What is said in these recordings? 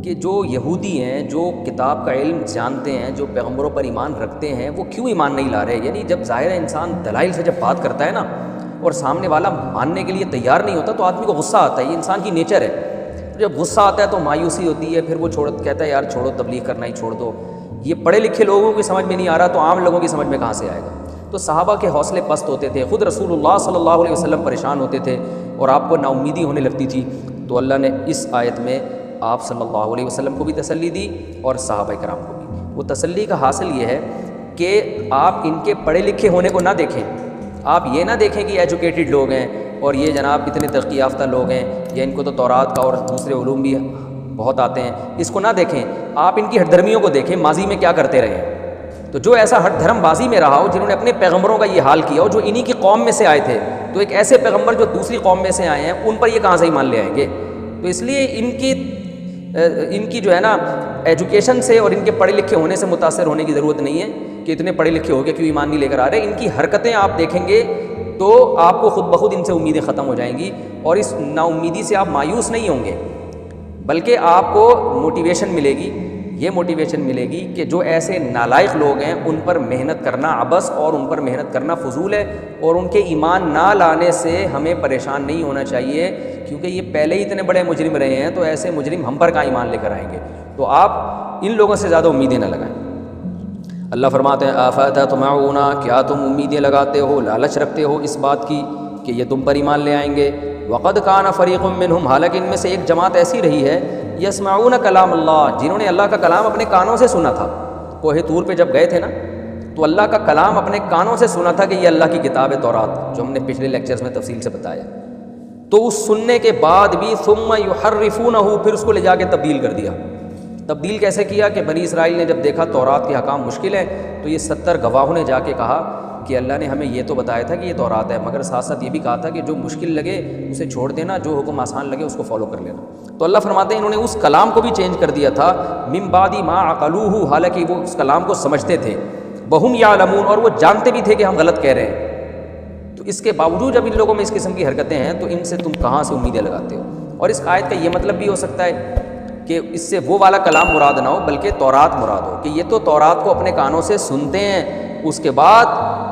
کہ جو یہودی ہیں، جو کتاب کا علم جانتے ہیں، جو پیغمبروں پر ایمان رکھتے ہیں، وہ کیوں ایمان نہیں لا رہے؟ یعنی جب ظاہر انسان دلائل سے جب بات کرتا ہے نا اور سامنے والا ماننے کے لیے تیار نہیں ہوتا تو آدمی کو غصہ آتا ہے، یہ انسان کی نیچر ہے۔ جب غصہ آتا ہے تو مایوسی ہوتی ہے، پھر وہ کہتا ہے یار چھوڑو، تبلیغ کرنا ہی چھوڑ دو، یہ پڑھے لکھے لوگوں کی سمجھ میں نہیں آ رہا تو عام لوگوں کی سمجھ میں کہاں سے آئے گا؟ تو صحابہ کے حوصلے پست ہوتے تھے، خود رسول اللہ صلی اللہ علیہ وسلم پریشان ہوتے تھے اور آپ کو نا امیدی ہونے لگتی تھی، تو اللہ نے اس آیت میں آپ صلی اللہ علیہ وسلم کو بھی تسلی دی اور صحابہ کرام کو بھی۔ وہ تسلی کا حاصل یہ ہے کہ آپ ان کے پڑھے لکھے ہونے کو نہ دیکھیں، آپ یہ نہ دیکھیں کہ ایجوکیٹڈ لوگ ہیں اور یہ جناب اتنے ترقی یافتہ لوگ ہیں یا ان کو تو تورات کا اور دوسرے علوم بھی بہت آتے ہیں، اس کو نہ دیکھیں، آپ ان کی ہٹ دھرمیوں کو دیکھیں، ماضی میں کیا کرتے رہے ہیں۔ تو جو ایسا ہٹ دھرم بازی میں رہا ہو، جنہوں نے اپنے پیغمبروں کا یہ حال کیا ہو، جو انہی کی قوم میں سے آئے تھے، تو ایک ایسے پیغمبر جو دوسری قوم میں سے آئے ہیں ان پر یہ کہاں سے ایمان لے آئیں گے؟ تو اس لیے ان کی جو ہے نا ایجوکیشن سے اور ان کے پڑھے لکھے ہونے سے متاثر ہونے کی ضرورت نہیں ہے کہ اتنے پڑھے لکھے ہو کے کیوں ایمان نہیں لے کر آ رہے۔ ان کی حرکتیں آپ دیکھیں گے تو آپ کو خود بخود ان سے امیدیں ختم ہو جائیں گی اور اس نا امیدی سے آپ مایوس نہیں ہوں گے، بلکہ آپ کو موٹیویشن ملے گی، یہ موٹیویشن ملے گی کہ جو ایسے نالائق لوگ ہیں ان پر محنت کرنا عبث اور ان پر محنت کرنا فضول ہے، اور ان کے ایمان نہ لانے سے ہمیں پریشان نہیں ہونا چاہیے، کیونکہ یہ پہلے ہی اتنے بڑے مجرم رہے ہیں، تو ایسے مجرم ہم پر کہاں ایمان لے کر آئیں گے؟ تو آپ ان لوگوں سے زیادہ امیدیں نہ لگائیں۔ اللہ فرماتے ہیں افتطمعون، کیا تم امیدیں لگاتے ہو، لالچ رکھتے ہو اس بات کی کہ یہ تم پر ایمان لے آئیں گے؟ وقد کان فریق منہم، حالانکہ ان میں سے ایک جماعت ایسی رہی ہے، یسمعون کلام اللہ، جنہوں نے اللہ کا کلام اپنے کانوں سے سنا تھا۔ کوہ طور پہ جب گئے تھے نا تو اللہ کا کلام اپنے کانوں سے سنا تھا کہ یہ اللہ کی کتاب ہے تورات، جو ہم نے پچھلے لیکچرز میں تفصیل سے بتایا۔ تو اس سننے کے بعد بھی ثم یحرفونہ، پھر اس کو لے جا کے تبدیل کر دیا۔ تبدیل کیسے کیا کہ بنی اسرائیل نے جب دیکھا تورات کے احکام مشکل ہے تو یہ 70 گواہوں نے جا کے کہا کہ اللہ نے ہمیں یہ تو بتایا تھا کہ یہ تورات ہے، مگر ساتھ ساتھ یہ بھی کہا تھا کہ جو مشکل لگے اسے چھوڑ دینا، جو حکم آسان لگے اس کو فالو کر لینا۔ تو اللہ فرماتے ہیں انہوں نے اس کلام کو بھی چینج کر دیا تھا، من بعد ما عقلوہ، حالانکہ وہ اس کلام کو سمجھتے تھے، وہم یعلمون، اور وہ جانتے بھی تھے کہ ہم غلط کہہ رہے ہیں۔ تو اس کے باوجود جب ان لوگوں میں اس قسم کی حرکتیں ہیں تو ان سے تم کہاں سے امیدیں لگاتے ہو؟ اور اس آیت کا یہ مطلب بھی ہو سکتا ہے کہ اس سے وہ والا کلام مراد نہ ہو بلکہ تورات مراد ہو، کہ یہ تو تورات کو اپنے کانوں سے سنتے ہیں، اس کے بعد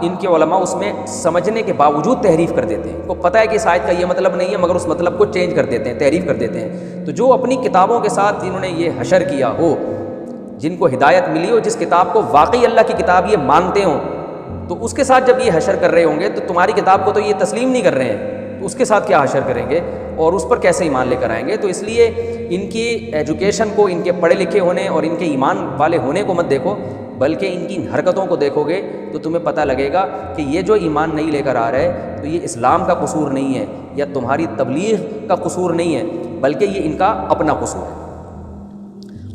ان کے علماء اس میں سمجھنے کے باوجود تحریف کر دیتے ہیں، ان کو پتہ ہے کہ اس آیت کا یہ مطلب نہیں ہے مگر اس مطلب کو چینج کر دیتے ہیں، تحریف کر دیتے ہیں۔ تو جو اپنی کتابوں کے ساتھ جنہوں نے یہ حشر کیا ہو، جن کو ہدایت ملی ہو، جس کتاب کو واقعی اللہ کی کتاب یہ مانتے ہوں، تو اس کے ساتھ جب یہ حشر کر رہے ہوں گے تو تمہاری کتاب کو تو یہ تسلیم نہیں کر رہے ہیں، تو اس کے ساتھ کیا حشر کریں گے اور اس پر کیسے ایمان لے کر آئیں گے؟ تو اس لیے ان کی ایجوکیشن کو، ان کے پڑھے لکھے ہونے اور ان کے ایمان والے ہونے کو مت دیکھو، بلکہ ان کی حرکتوں کو دیکھو گے تو تمہیں پتہ لگے گا کہ یہ جو ایمان نہیں لے کر آ رہے تو یہ اسلام کا قصور نہیں ہے یا تمہاری تبلیغ کا قصور نہیں ہے، بلکہ یہ ان کا اپنا قصور ہے۔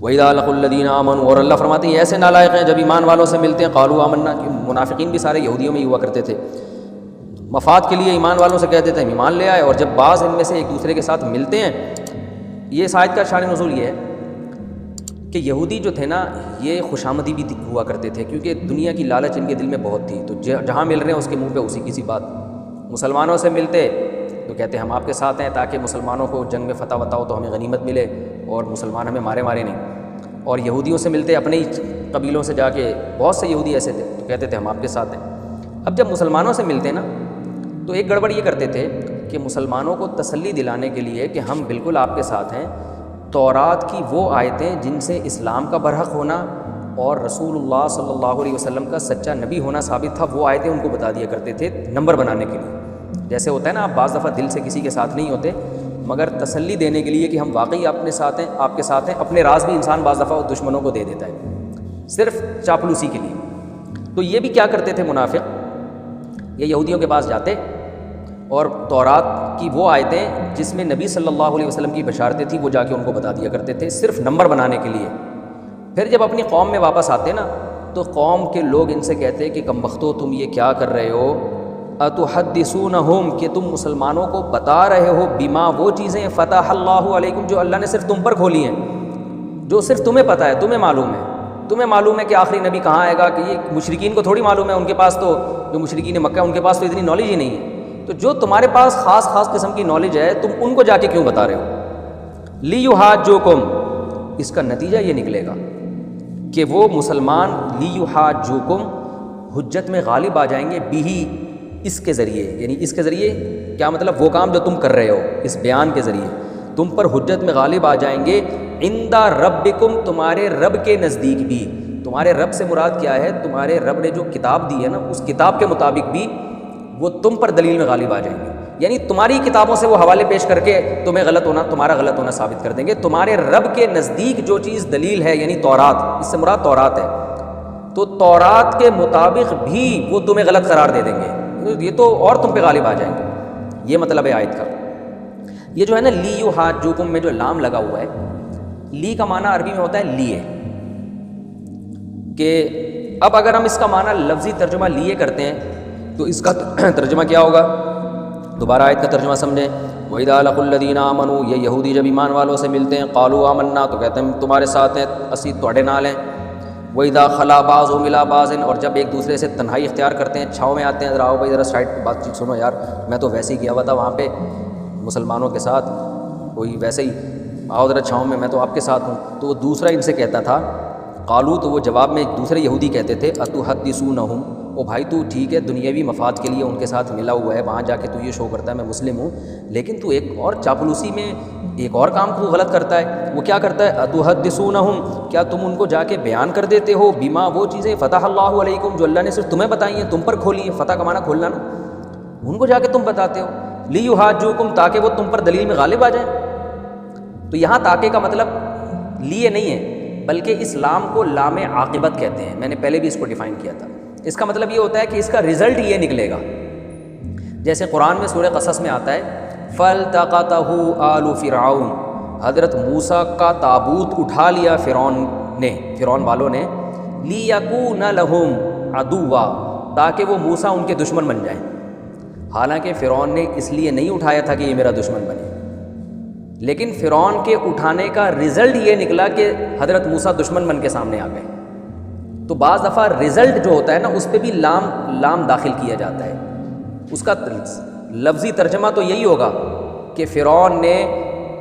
وَإِذَا لَقُوا الَّذِينَ آمَنُوا، اور اللہ فرماتے ہیں ایسے نالائق ہیں جب ایمان والوں سے ملتے ہیں، قَالُوا آمَنَّا، کہ منافقین بھی سارے یہودیوں میں ہی ہوا کرتے تھے، مفاد کے لیے ایمان والوں سے کہتے تھے ہم ایمان لے آئے، اور جب بعض ان میں سے ایک دوسرے کے ساتھ ملتے ہیں، یہ اس آیت کا شان نزول یہ ہے کہ یہودی جو تھے نا یہ خوشامدی بھی ہوا کرتے تھے، کیونکہ دنیا کی لالچ ان کے دل میں بہت تھی، تو جہاں مل رہے ہیں اس کے منہ پہ اسی کی سی بات۔ مسلمانوں سے ملتے تو کہتے ہم آپ کے ساتھ ہیں تاکہ مسلمانوں کو جنگ میں فتح بتاؤ تو ہمیں غنیمت ملے اور مسلمان ہمیں مارے نہیں، اور یہودیوں سے ملتے اپنے ہی قبیلوں سے جا کے، بہت سے یہودی ایسے تھے تو کہتے تھے ہم آپ کے ساتھ ہیں۔ اب جب مسلمانوں سے ملتے نا تو ایک گڑبڑ یہ کرتے تھے کہ مسلمانوں کو تسلی دلانے کے لیے کہ ہم بالکل آپ کے ساتھ ہیں، تورات کی وہ آیتیں جن سے اسلام کا برحق ہونا اور رسول اللہ صلی اللہ علیہ وسلم کا سچا نبی ہونا ثابت تھا، وہ آیتیں ان کو بتا دیا کرتے تھے نمبر بنانے کے لیے۔ جیسے ہوتا ہے نا، آپ بعض دفعہ دل سے کسی کے ساتھ نہیں ہوتے مگر تسلی دینے کے لیے کہ ہم واقعی اپنے ساتھ ہیں، آپ کے ساتھ ہیں، اپنے راز بھی انسان بعض دفعہ دشمنوں کو دے دیتا ہے صرف چاپلوسی کے لیے۔ تو یہ بھی کیا کرتے تھے منافق، یہ یہودیوں کے پاس جاتے اور تورات کی وہ آیتیں جس میں نبی صلی اللہ علیہ وسلم کی بشارتیں تھیں وہ جا کے ان کو بتا دیا کرتے تھے صرف نمبر بنانے کے لیے۔ پھر جب اپنی قوم میں واپس آتے نا تو قوم کے لوگ ان سے کہتے کہ کم بختو تم یہ کیا کر رہے ہو، اتحدثونہم، کہ تم مسلمانوں کو بتا رہے ہو بما، وہ چیزیں فتح اللہ علیکم جو اللہ نے صرف تم پر کھولی ہیں، جو صرف تمہیں پتہ ہے، تمہیں معلوم ہے کہ آخری نبی کہاں آئے گا، کہ یہ مشرکین کو تھوڑی معلوم ہے، ان کے پاس تو جو مشرکین مکہ ان کے پاس تو اتنی نالج ہی نہیں ہے۔ تو جو تمہارے پاس خاص قسم کی نالج ہے تم ان کو جا کے کیوں بتا رہے ہو؟ لیحاجوکم، اس کا نتیجہ یہ نکلے گا کہ وہ مسلمان لیحاجوکم حجت میں غالب آ جائیں گے بھی اس کے ذریعے، یعنی اس کے ذریعے کیا مطلب، وہ کام جو تم کر رہے ہو اس بیان کے ذریعے تم پر حجت میں غالب آ جائیں گے عند ربکم، تمہارے رب کے نزدیک بھی۔ تمہارے رب سے مراد کیا ہے؟ تمہارے رب نے جو کتاب دی ہے نا، اس کتاب کے مطابق بھی وہ تم پر دلیل میں غالب آ جائیں گے، یعنی تمہاری کتابوں سے وہ حوالے پیش کر کے تمہیں تمہارا غلط ہونا ثابت کر دیں گے۔ تمہارے رب کے نزدیک جو چیز دلیل ہے، یعنی تورات، اس سے مراد تورات ہے، تو تورات کے مطابق بھی وہ تمہیں غلط قرار دے دیں گے، یہ تو اور تم پہ غالب آ جائیں گے۔ یہ مطلب ہے آیت کا۔ یہ جو ہے نا لیحاجوکم میں جو لام لگا ہوا ہے، لی کا معنی عربی میں ہوتا ہے لیے، کہ اب اگر ہم اس کا معنی لفظی ترجمہ لیے کرتے ہیں تو اس کا ترجمہ کیا ہوگا؟ دوبارہ آیت کا ترجمہ سمجھیں۔ وَإِذَا لَقُوا الَّذِينَ آمَنُوا، یہ یہودی جب ایمان والوں سے ملتے ہیں، قَالُوا آمَنَّا، تو کہتے ہیں تمہارے ساتھ ہیں، اسی تواڈے نال ہیں۔ وَإِذَا خَلَا بَعْضُهُمْ إِلَىٰ بَعْضٍ، اور جب ایک دوسرے سے تنہائی اختیار کرتے ہیں، چھاؤں میں آتے ہیں، ذرا آؤ بھائی ذرا سائڈ پہ بات چیت سنو یار، میں تو ویسے ہی گیا ہوا تھا وہاں پہ مسلمانوں کے ساتھ، کوئی ویسے ہی، آؤ ذرا چھاؤں میں تو آپ کے ساتھ ہوں۔ تو وہ دوسرا ان سے کہتا تھا، قالو، تو وہ جواب میں ایک دوسرے یہودی کہتے تھے، اتحدثونہم، او بھائی تو ٹھیک ہے دنیاوی مفاد کے لیے ان کے ساتھ ملا ہوا ہے، وہاں جا کے تو یہ شو کرتا ہے میں مسلم ہوں، لیکن تو ایک اور چاپلوسی میں ایک اور کام تو غلط کرتا ہے۔ وہ کیا کرتا ہے؟ اتحدثونہم، کیا تم ان کو جا کے بیان کر دیتے ہو، بما، وہ چیزیں فتح اللہ علیکم، جو اللہ نے صرف تمہیں بتائی ہیں، تم پر کھولی ہیں، فتح کا معنی کھولنا نا، ان کو جا کے تم بتاتے ہو، لیحاجوکم، تاکہ وہ تم پر دلیل میں غالب آ جائیں۔ تو یہاں تاکہ کا مطلب لیے نہیں ہے، بلکہ اس لام کو لام عاقبت کہتے ہیں، میں نے پہلے بھی اس کو ڈیفائن کیا تھا۔ اس کا مطلب یہ ہوتا ہے کہ اس کا رزلٹ یہ نکلے گا، جیسے قرآن میں سورہ قصص میں آتا ہے، فَالْتَقَطَهُ آلُ فِرْعَوْنَ، حضرت موسیٰ کا تابوت اٹھا لیا فرعون والوں نے، لِيَكُونَ لَهُمْ عَدُوًّا، تاکہ وہ موسیٰ ان کے دشمن بن جائیں۔ حالانکہ فرعون نے اس لیے نہیں اٹھایا تھا کہ یہ میرا دشمن بنے، لیکن فرعون کے اٹھانے کا رزلٹ یہ نکلا کہ حضرت موسیٰ دشمن بن کے سامنے آ گئے۔ تو بعض دفعہ رزلٹ جو ہوتا ہے نا، اس پہ بھی لام داخل کیا جاتا ہے۔ اس کا لفظی ترجمہ تو یہی ہوگا کہ فرعون نے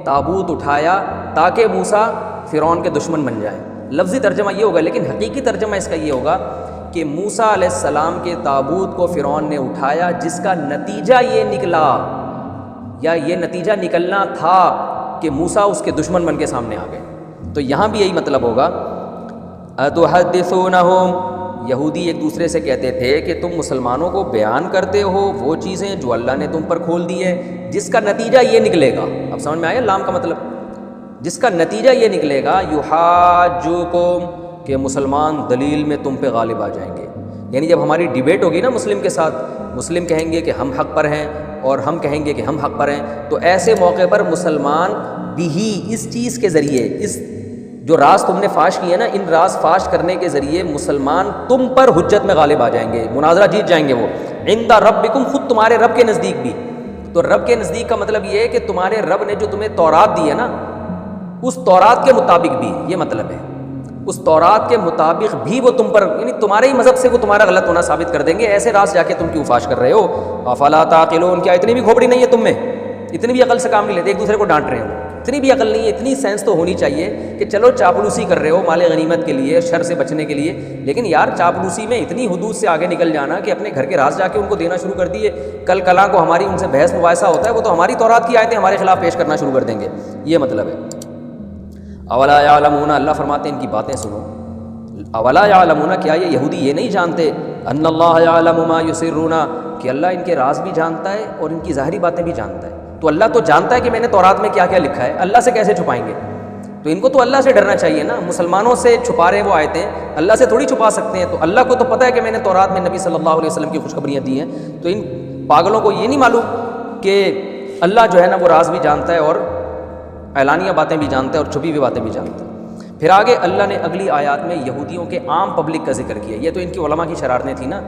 تابوت اٹھایا تاکہ موسیٰ فرعون کے دشمن بن جائیں، لفظی ترجمہ یہ ہوگا، لیکن حقیقی ترجمہ اس کا یہ ہوگا کہ موسیٰ علیہ السلام کے تابوت کو فرعون نے اٹھایا، جس کا نتیجہ یہ نکلا، یا یہ نتیجہ نکلنا تھا کہ موسیٰ اس کے دشمن بن کے سامنے آ گئے۔ تو یہاں بھی یہی مطلب ہوگا، اتحدثونہم، یہودی ایک دوسرے سے کہتے تھے کہ تم مسلمانوں کو بیان کرتے ہو وہ چیزیں جو اللہ نے تم پر کھول دی ہے، جس کا نتیجہ یہ نکلے گا۔ اب سمجھ میں آیا لام کا مطلب؟ جس کا نتیجہ یہ نکلے گا، یحاجوکم، کہ مسلمان دلیل میں تم پہ غالب آ جائیں گے۔ یعنی جب ہماری ڈیبیٹ ہوگی نا مسلم کے ساتھ، مسلم کہیں گے کہ ہم حق پر ہیں اور ہم کہیں گے کہ ہم حق پر ہیں، تو ایسے موقع پر مسلمان بھی اس چیز کے ذریعے، اس جو راز تم نے فاش کیے نا، ان راز فاش کرنے کے ذریعے مسلمان تم پر حجت میں غالب آ جائیں گے، مناظرہ جیت جائیں گے وہ، عند ربکم، خود تمہارے رب کے نزدیک بھی۔ تو رب کے نزدیک کا مطلب یہ ہے کہ تمہارے رب نے جو تمہیں تورات دی ہے نا، اس تورات کے مطابق بھی، یہ مطلب ہے، اس تورات کے مطابق بھی وہ تم پر، یعنی تمہارے ہی مذہب سے وہ تمہارا غلط ہونا ثابت کر دیں گے۔ ایسے راز جا کے تم کیوں فاش کر رہے ہو؟ افلا تعقلون، کیا اتنی بھی کھوپڑی نہیں ہے تم میں؟ اتنی بھی عقل سے کام نہیں لیتے، ایک دوسرے کو ڈانٹ رہے ہو، اتنی بھی عقل نہیں ہے، اتنی سینس تو ہونی چاہیے کہ چلو چاپلوسی کر رہے ہو مال غنیمت کے لیے، شر سے بچنے کے لیے، لیکن یار چاپلوسی میں اتنی حدود سے آگے نکل جانا کہ اپنے گھر کے راز جا کے ان کو دینا شروع کر دیے، کل کلاں کو ہماری ان سے بحث مباحثہ ہوتا ہے، وہ تو ہماری تورات کی آیتیں ہمارے خلاف پیش کرنا شروع کر دیں گے، یہ مطلب ہے۔ اولا یعلمون، اللہ فرماتے ہیں ان کی باتیں سنو، اولا یعلمون، کیا یہ یہودی یہ نہیں جانتے، ان اللہ یعلم ما یسرون، کہ اللہ ان کے راز بھی جانتا ہے اور ان کی ظاہری باتیں بھی جانتا ہے۔ تو اللہ تو جانتا ہے کہ میں نے تورات میں کیا کیا لکھا ہے، اللہ سے کیسے چھپائیں گے؟ تو ان کو تو اللہ سے ڈرنا چاہیے نا، مسلمانوں سے چھپا رہے وہ آیتیں، اللہ سے تھوڑی چھپا سکتے ہیں۔ تو اللہ کو تو پتہ ہے کہ میں نے تورات میں نبی صلی اللہ علیہ وسلم کی خوشخبریاں دی ہیں، تو ان پاگلوں کو یہ نہیں معلوم کہ اللہ جو ہے نا وہ راز بھی جانتا ہے اور اعلانیہ باتیں بھی جانتا ہے اور چھپی ہوئی باتیں بھی جانتا ہے۔ پھر آگے اللہ نے اگلی آیات میں یہودیوں کے عام پبلک کا ذکر کیا۔ یہ تو ان کی علماء کی شرارتیں تھیں نا،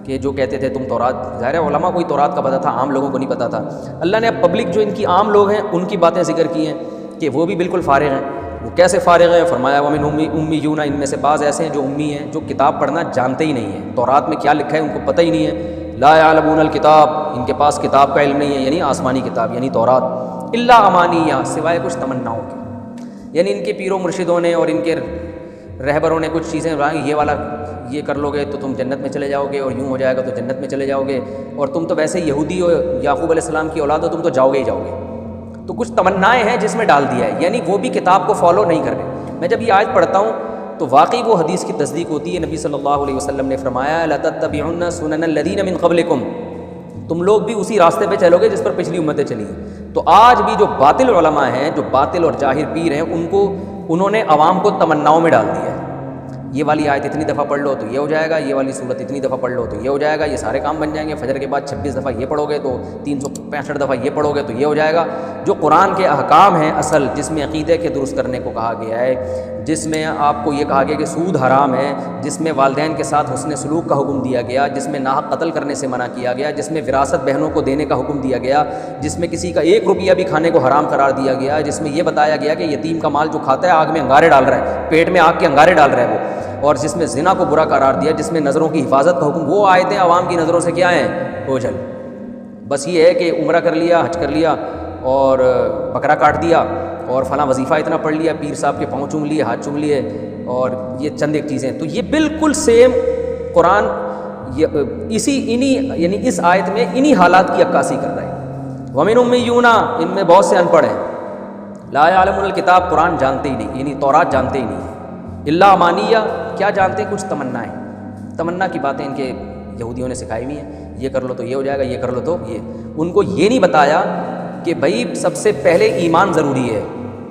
کہ جو کہتے تھے تم تورات، ظاہر ہے علماء کو ہی تورات کا پتہ تھا، عام لوگوں کو نہیں پتہ تھا۔ اللہ نے اب پبلک جو ان کی عام لوگ ہیں ان کی باتیں ذکر کی ہیں کہ وہ بھی بالکل فارغ ہیں۔ وہ کیسے فارغ ہیں؟ فرمایا ومن امیون، ان میں سے بعض ایسے ہیں جو امی ہیں، جو کتاب پڑھنا جانتے ہی نہیں ہیں، تورات میں کیا لکھا ہے ان کو پتہ ہی نہیں ہے۔ لا یعلمون الکتاب، ان کے پاس کتاب کا علم نہیں ہے، یعنی آسمانی کتاب یعنی تورات، الا امانیہ، سوائے کچھ تمناؤں کے۔ یعنی ان کے پیروں مرشدوں نے اور ان کے رہبروں نے کچھ چیزیں بتائیں، یہ والا یہ کر لو گے تو تم جنت میں چلے جاؤ گے، اور یوں ہو جائے گا تو جنت میں چلے جاؤ گے، اور تم تو ویسے یہودی ہو، یعقوب علیہ السلام کی اولاد ہو، تم تو جاؤ گے ہی جاؤ گے۔ تو کچھ تمنائیں ہیں جس میں ڈال دیا ہے، یعنی وہ بھی کتاب کو فالو نہیں کر رہے۔ میں جب یہ آیت پڑھتا ہوں تو واقعی وہ حدیث کی تصدیق ہوتی ہے۔ نبی صلی اللہ علیہ وسلم نے فرمایا لَتَتَّبِعُنَّ سُنَنَ الَّذِينَ مِن قَبْلِكُمْ، تم لوگ بھی اسی راستے پہ چلو گے جس پر پچھلی امتیں چلی ہیں۔ تو آج بھی جو باطل علماء ہیں، جو باطل اور جاہر پیر ہیں، انہوں نے عوام کو تمناؤں میں ڈال دیا ہے۔ یہ والی آیت اتنی دفعہ پڑھ لو تو یہ ہو جائے گا، یہ والی صورت اتنی دفعہ پڑھ لو تو یہ ہو جائے گا، یہ سارے کام بن جائیں گے، فجر کے بعد 26 دفعہ یہ پڑھو گے تو 365 دفعہ یہ پڑھو گے تو یہ ہو جائے گا۔ جو قرآن کے احکام ہیں اصل، جس میں عقیدے کے درست کرنے کو کہا گیا ہے، جس میں آپ کو یہ کہا گیا کہ سود حرام ہے، جس میں والدین کے ساتھ حسن سلوک کا حکم دیا گیا، جس میں ناحق قتل کرنے سے منع کیا گیا، جس میں وراثت بہنوں کو دینے کا حکم دیا گیا، جس میں کسی کا 1 روپیہ بھی کھانے کو حرام قرار دیا گیا، جس میں یہ بتایا گیا کہ یتیم کا مال جو کھاتا ہے آگ میں انگارے ڈال رہا ہے، پیٹ میں آگ کے انگارے ڈال رہا ہے وہ، اور جس میں زنا کو برا قرار دیا، جس میں نظروں کی حفاظت کا حکم، وہ آیتیں عوام کی نظروں سے کیا ہیں؟ اوجھل۔ بس یہ ہے کہ عمرہ کر لیا، حج کر لیا، اور بکرا کاٹ دیا، اور فلاں وظیفہ اتنا پڑھ لیا، پیر صاحب کے پاؤں چوم لیے، ہاتھ چوم لیے، اور یہ چند ایک چیزیں۔ تو یہ بالکل سیم قرآن یعنی اس آیت میں انہی حالات کی عکاسی کر رہا ہے۔ وَمِنْ أُمِّيُّونَ، ان میں بہت سے ان پڑھ ہیں، لا يعلمون الکتاب، قرآن جانتے ہی نہیں، یعنی تورات جانتے ہی نہیں، الا امانیہ، کیا جانتے ہیں؟ کچھ تمنائیں، تمنا کی باتیں ان کے یہودیوں نے سکھائی ہوئی ہیں، یہ کر لو تو یہ ہو جائے گا، یہ کر لو تو یہ۔ ان کو یہ نہیں بتایا کہ بھائی سب سے پہلے ایمان ضروری ہے،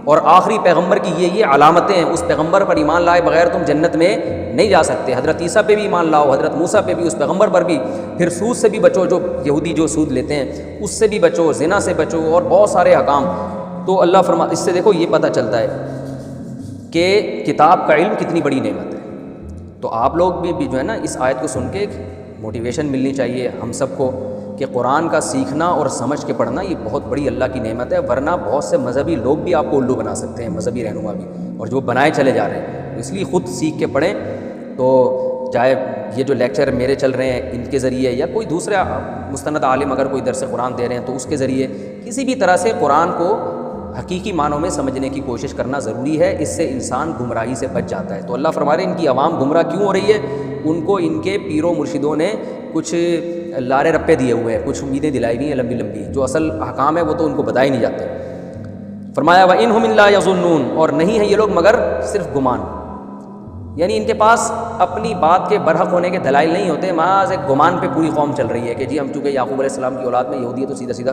اور آخری پیغمبر کی یہ علامتیں ہیں، اس پیغمبر پر ایمان لائے بغیر تم جنت میں نہیں جا سکتے۔ حضرت عیسیٰ پہ بھی ایمان لاؤ، حضرت موسیٰ پہ بھی، اس پیغمبر پر بھی، پھر سود سے بھی بچو، جو یہودی جو سود لیتے ہیں اس سے بھی بچو، زنا سے بچو، اور بہت سارے احکام۔ تو اللہ اس سے دیکھو یہ پتہ چلتا ہے کہ کتاب کا علم کتنی بڑی نعمت ہے۔ تو آپ لوگ بھی جو ہے نا اس آیت کو سن کے ایک موٹیویشن ملنی چاہیے ہم سب کو کہ قرآن کا سیکھنا اور سمجھ کے پڑھنا یہ بہت بڑی اللہ کی نعمت ہے، ورنہ بہت سے مذہبی لوگ بھی آپ کو الو بنا سکتے ہیں، مذہبی رہنما بھی، اور جو بنائے چلے جا رہے ہیں۔ اس لیے خود سیکھ کے پڑھیں۔ تو چاہے یہ جو لیکچر میرے چل رہے ہیں ان کے ذریعے، یا کوئی دوسرا مستند عالم اگر کوئی درس قرآن دے رہے ہیں تو اس کے ذریعے، کسی بھی طرح سے قرآن کو حقیقی معنوں میں سمجھنے کی کوشش کرنا ضروری ہے، اس سے انسان گمراہی سے بچ جاتا ہے۔ تو اللہ فرما رہے ہیں ان کی عوام گمراہ کیوں ہو رہی ہے؟ ان کو ان کے پیروں مرشدوں نے کچھ لارے رپے دیے ہوئے ہیں، کچھ امیدیں دلائی ہوئی ہیں لمبی لمبی، جو اصل احکام ہے وہ تو ان کو بتائے نہیں جاتے۔ فرمایا وَإِنْهُمْ إِلَّا يَظُنُّونَ، اور نہیں ہیں یہ لوگ مگر صرف گمان، یعنی ان کے پاس اپنی بات کے برحق ہونے کے دلائل نہیں ہوتے، محض ایک گمان پہ پوری قوم چل رہی ہے کہ جی ہم چونکہ یعقوب علیہ السلام کی اولاد میں یہودی ہے تو سیدھا سیدھا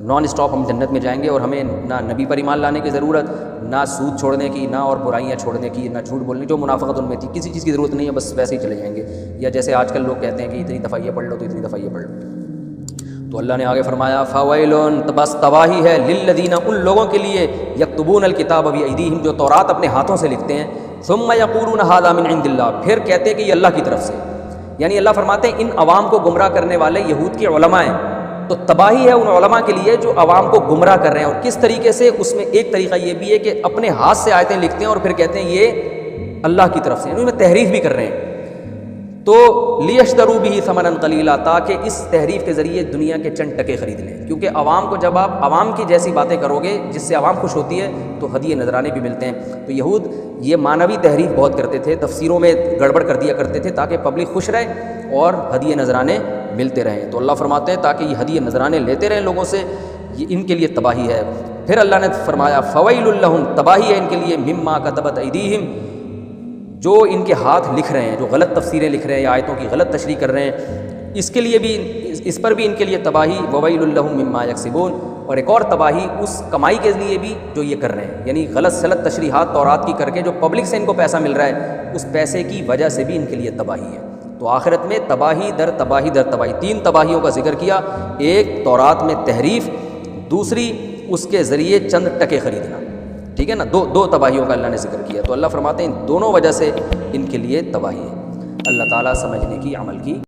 نان اسٹاپ ہم جنت میں جائیں گے، اور ہمیں نہ نبی پر ایمان لانے کی ضرورت، نہ سود چھوڑنے کی، نہ اور برائیاں چھوڑنے کی، نہ جھوٹ بولنے، جو منافقت ان میں تھی کسی چیز کی ضرورت نہیں ہے، بس ویسے ہی چلے جائیں گے۔ یا جیسے آج کل لوگ کہتے ہیں کہ اتنی دفعہ یہ پڑھ لو تو اتنی دفعہ یہ پڑھ لو۔ تو اللہ نے آگے فرمایا فَوَيْلٌ، بس تباہی ہے، لِلَّذِينَ، ان لوگوں کے لیے، یکتبون الکتاب بِأَیدِیہم، جو تورات اپنے ہاتھوں سے لکھتے ہیں، ثُمَّ یقولون ھذا من عند اللہ، پھر کہتے ہیں کہ یہ اللہ کی طرف سے۔ یعنی اللہ فرماتے ہیں ان عوام کو گمراہ کرنے والے یہود کے علماء ہیں، تو تباہی ہے ان علماء کے لیے جو عوام کو گمراہ کر رہے ہیں۔ اور کس طریقے سے؟ اس میں ایک طریقہ یہ بھی ہے کہ اپنے ہاتھ سے آیتیں لکھتے ہیں اور پھر کہتے ہیں یہ اللہ کی طرف سے، یعنی ان میں تحریف بھی کر رہے ہیں۔ تو لیشتروا بہ ثمنا قلیلا، تاکہ اس تحریف کے ذریعے دنیا کے چند ٹکے خرید لیں، کیونکہ عوام کو جب آپ عوام کی جیسی باتیں کرو گے جس سے عوام خوش ہوتی ہے تو ہدیے نذرانے بھی ملتے ہیں۔ تو یہود یہ معنوی تحریف بہت کرتے تھے، تفسیروں میں گڑبڑ کر دیا کرتے تھے تاکہ پبلک خوش رہے اور ہدیے نذرانے ملتے رہیں۔ تو اللہ فرماتے ہیں تاکہ یہ ہدیے نذرانے لیتے رہیں لوگوں سے، یہ ان کے لیے تباہی ہے۔ پھر اللہ نے فرمایا فویل لہم، تباہی ہے ان کے لیے، مما کتبت ایدیہم، جو ان کے ہاتھ لکھ رہے ہیں، جو غلط تفسیریں لکھ رہے ہیں یا آیتوں کی غلط تشریح کر رہے ہیں، اس کے لیے بھی، اس پر بھی ان کے لیے تباہی، وویل لہم مما یکسبون، اور ایک اور تباہی اس کمائی کے لیے بھی جو یہ کر رہے ہیں، یعنی غلط سلط تشریحات تورات کی کر کے جو پبلک سے ان کو پیسہ مل رہا ہے، اس پیسے کی وجہ سے بھی ان کے لیے تباہی ہے۔ تو آخرت میں تباہی در تباہی در تباہی، 3 تباہیوں کا ذکر کیا، ایک تورات میں تحریف، دوسری اس کے ذریعے چند ٹکے خریدنا، ٹھیک ہے نا، دو تباہیوں کا اللہ نے ذکر کیا۔ تو اللہ فرماتے ہیں ان دونوں وجہ سے ان کے لیے تباہی ہے۔ اللہ تعالیٰ سمجھنے کی، عمل کی